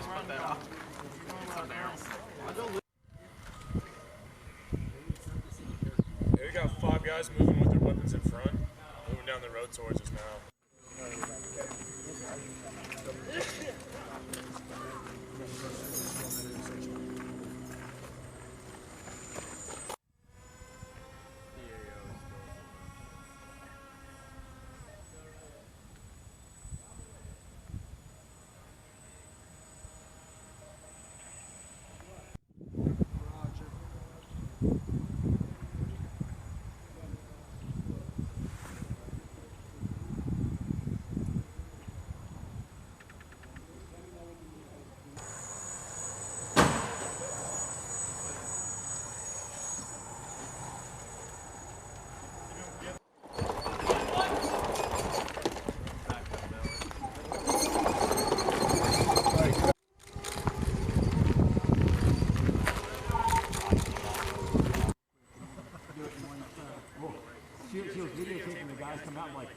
Yeah, we got 5 guys moving with their weapons in front, moving down the road towards us now. She was videotaping the guys come out and like.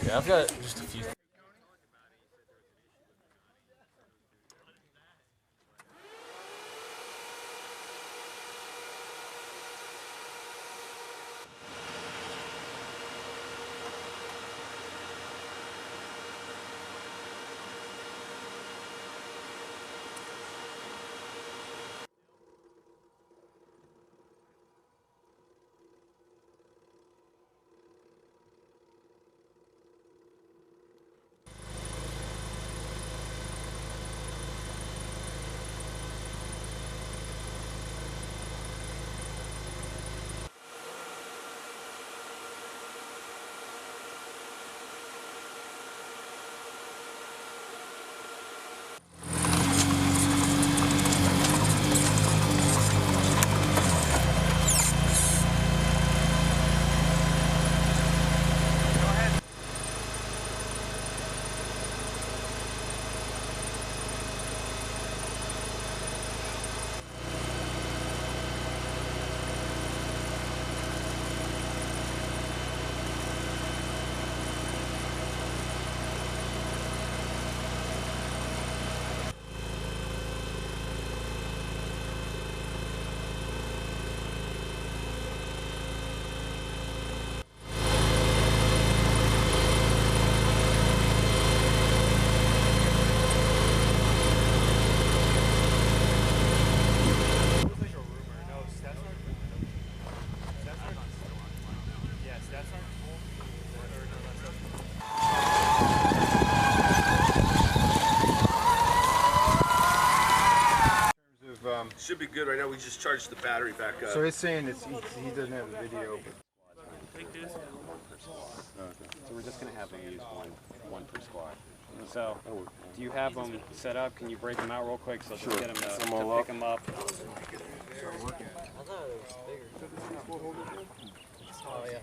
Yeah, I've got just a few. Should be good right now. We just charged the battery back up. So it's saying he doesn't have a video. So we're just going to have them use one per squad. So, do you have them set up? Can you break them out real quick so sure. Get them to pick them up? Oh, yeah.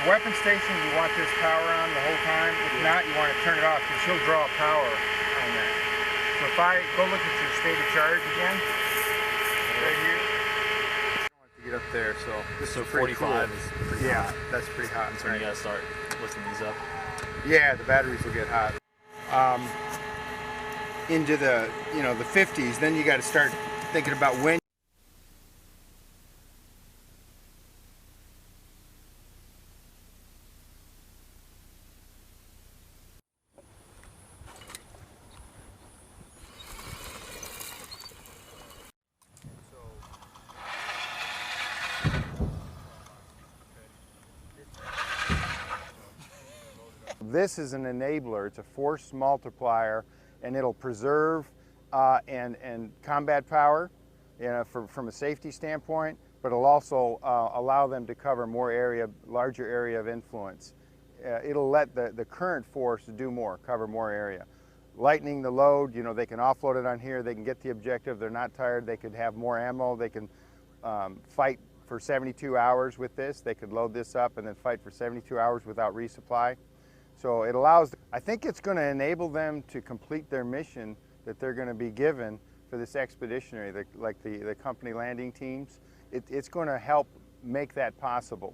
Weapon station, you want this power on the whole time. If not, you want to turn it off because she'll draw power on that. So if I go look at your state of charge again, right here. I don't want to get up there, so this is 45 cool. is pretty hot. That's pretty hot. That's when you gotta start lifting these up. Yeah, the batteries will get hot. into the, you know, the 50s, then you got to start thinking about when. This is an enabler. It's a force multiplier, and it'll preserve and combat power, you know, from a safety standpoint, but it'll also allow them to cover more area, larger area of influence. It'll let the current force do more, cover more area. Lightening the load, you know, they can offload it on here, they can get the objective, they're not tired, they could have more ammo, they can fight for 72 hours with this. They could load this up and then fight for 72 hours without resupply. So it allows, I think it's going to enable them to complete their mission that they're going to be given for this expeditionary, like the company landing teams. It's going to help make that possible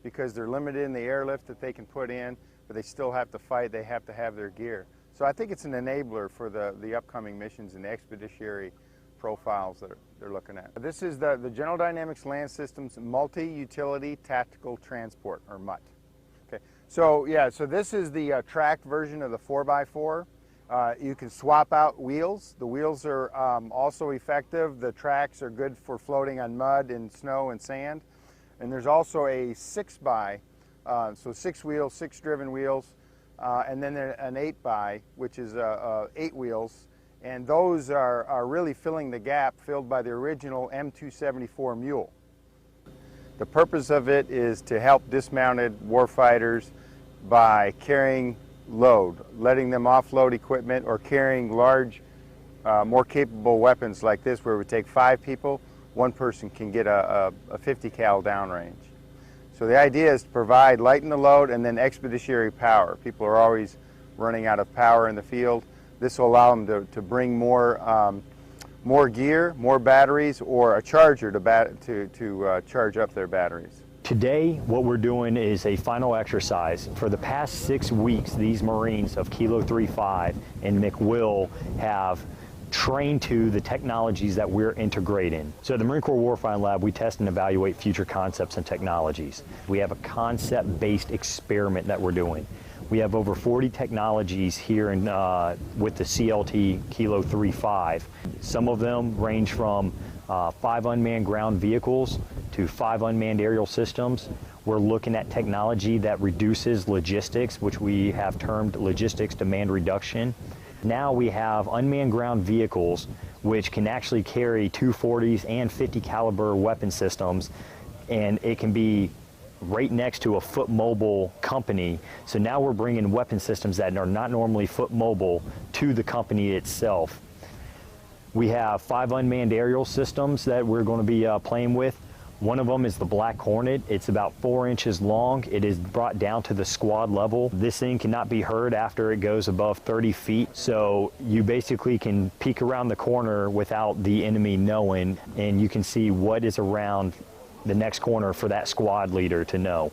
because they're limited in the airlift that they can put in, but they still have to fight, they have to have their gear. So I think it's an enabler for the upcoming missions and the expeditionary profiles that they're looking at. This is the General Dynamics Land Systems Multi-Utility Tactical Transport, or MUT. So yeah, so this is the tracked version of the 4x4. You can swap out wheels. The wheels are also effective. The tracks are good for floating on mud and snow and sand. And there's also a 6x, so 6 wheels, 6 driven wheels, and then an 8x, which is 8 wheels. And those are really filling the gap filled by the original M274 mule. The purpose of it is to help dismounted warfighters by carrying load, letting them offload equipment, or carrying large, more capable weapons like this, where it would take 5 people, 1 person can get a 50 cal downrange. So the idea is to provide, lighten the load, and then expeditionary power. People are always running out of power in the field. This will allow them to bring more gear, more batteries, or a charger to charge up their batteries. Today, what we're doing is a final exercise. For the past 6 weeks, these Marines of Kilo 35 and McWill have trained to the technologies that we're integrating. So at the Marine Corps Warfighting Lab, we test and evaluate future concepts and technologies. We have a concept-based experiment that we're doing. We have over 40 technologies here with the CLT Kilo 35. Some of them range from 5 unmanned ground vehicles to 5 unmanned aerial systems. We're looking at technology that reduces logistics, which we have termed logistics demand reduction. Now we have unmanned ground vehicles which can actually carry 240s and 50 caliber weapon systems, and it can be right next to a foot mobile company. So now we're bringing weapon systems that are not normally foot mobile to the company itself. We have 5 unmanned aerial systems that we're going to be playing with. One of them is the Black Hornet. It's about 4 inches long. It is brought down to the squad level. This thing cannot be heard after it goes above 30 feet. So you basically can peek around the corner without the enemy knowing, and you can see what is around the next corner for that squad leader to know.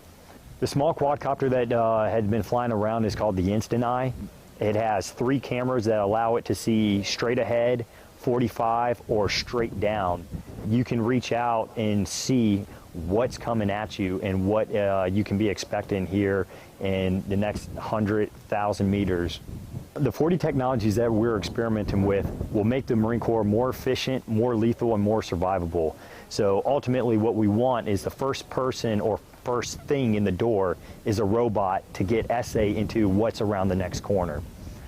The small quadcopter that had been flying around is called the Instant Eye. It has 3 cameras that allow it to see straight ahead, 45, or straight down. You can reach out and see what's coming at you and what you can be expecting here in the next 100,000 meters. The 40 technologies that we're experimenting with will make the Marine Corps more efficient, more lethal, and more survivable. So ultimately what we want is the first person or first thing in the door is a robot to get SA into what's around the next corner.